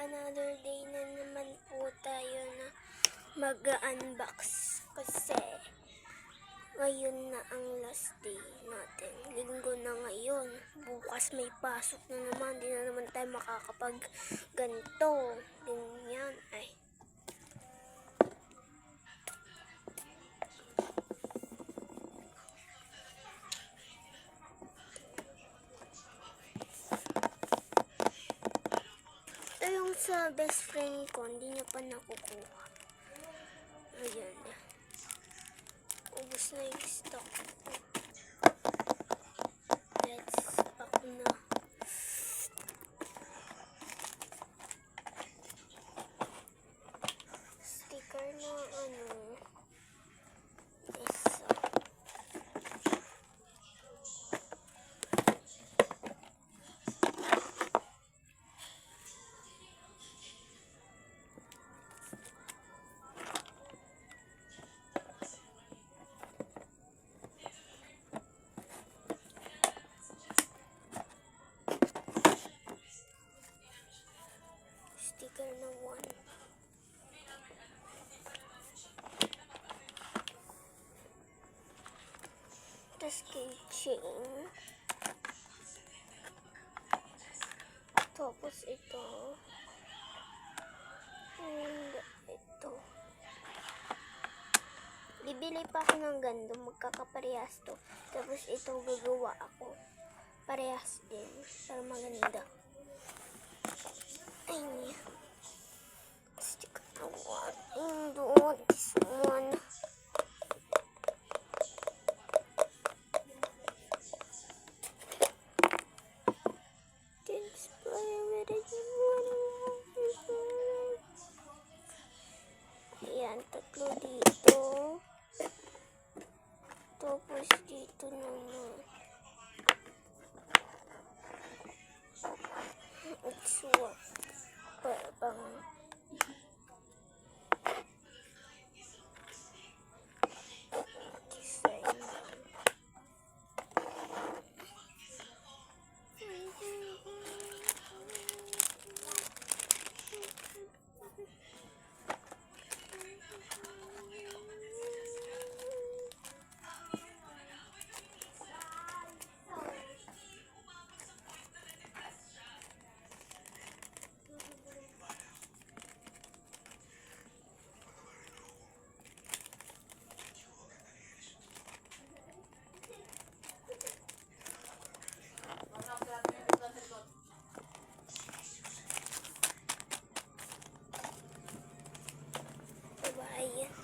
another day na naman po tayo na mag-unbox kasi ngayon na ang last day natin. Linggo na ngayon. Bukas may pasok na naman. Di na naman tayo makakapag ganito. Ganyan. Ay. Ito yung sa best friend ko. Hindi niya pa nakukuha. Ayan. Ubus na yung stock. Let's pack na. Sticker na isa. Sticker na 1. Tapos keychain. Tapos ito. And ito. Bibili pa ako ng gando. Magkakaparehas to. Tapos ito gagawa ako. Parehas din. Para maganda. Ay. Sticker na 1. And doon. This one. Ayan, tatlo dito. Tapos dito naman. It's what? Parang design. Bye-bye.